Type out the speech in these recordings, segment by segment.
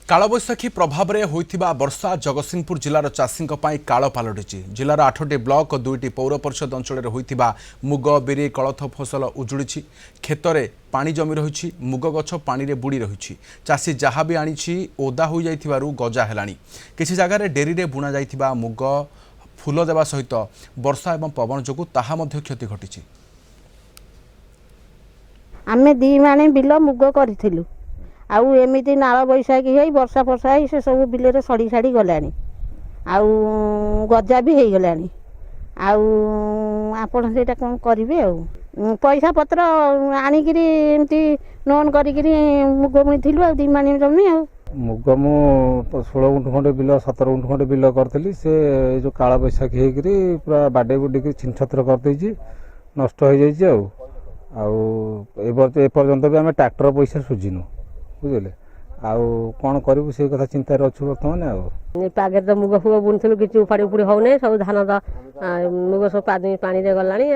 कालबैशाखी प्रभाव में होइथिबा वर्षा जगतसिंहपुर जिलार चाषी काल पलटि जिलार 8टी ब्लॉक 2टी पौर परिषद अंचल होइथिबा मुग बिरी कोलथ फसल उजुड़ी खेत में पानी जमी रही मुग गछ पानी रे बुड़ी रही चाषी जहाँ भी आनी ओदा हो जाइथिबारु गजा हेलानी किछि जगार डेरी रे बुणा जाइथिबा मुग फूल देवा सहित वर्षा एवं पवन जोगु ताहा मध्य क्षति घटिछि। आमे दी माने बिल मुग करिथिलु आउ एमिति नाल बैशाखी होई वर्षा फर्षा से सब बिल सड़ी साड़ी गलानी आउ गजा भी हो गलानी आपण सेटा कौन करिवे आउ पैसा पत्र आनिकिरी एमती लोन करिकिरी मुग बुणीथिलु आ दी माने जमी आउ मुग मु 16 गुंठ खंडे बिल 17 गुंठ खंडे बिल करथली से जो काला बैशाखी हेकरी पूरा बाडे बुडी के छिन छत्र कर देछि नष्ट हो जाइछि ए पर्यंत भी आमे ट्रैक्टर पैसा सुजिनु बुझले आउ कौन करू से कथा चिंता अच्छु बर्तमान पागे तो मुग फुग बुणुलु कि उपाड़ी उपाड़ी होने सब धान तो मुग सब पानी दे गलानी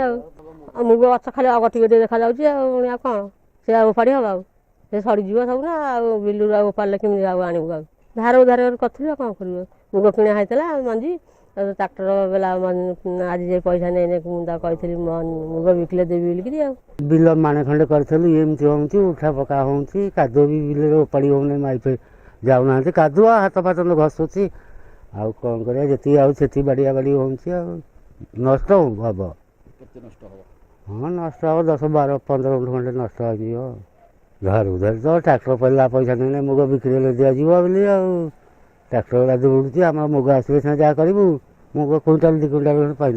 मुग गछ खाली अगटी देखा जाऊँगी कौन से उपाड़ी हम से सड़ीज सब ना बिलू उपाड़े कमी आणव धार उधार करी कौन कर मुग किणा होता मंजी ट्रैक्टर बेला आज पैसा नहीं कही मुग बिकले देवी बोलिकी बिल माने खंडे करमती होती उठा पका होती कादुआ भी बिल उपाड़ी होने माई पे जाऊना कादुआ हाथ फाथ घसुची आउ कौन कर बाड़िया बाड़ी होती नष्ट हम हाँ नष्ट हम 10 12 15 गुंठ खंडे नष्ट हो घर उधर तो ट्रैक्टर पड़ा पैसा नहीं मुग बिक्री दिज्व बोली ट्रैक्टर बुड़ी आम मुग आसवे जहाँ करूँ मुग क्विंटाल 2 क्विंटाल पाइल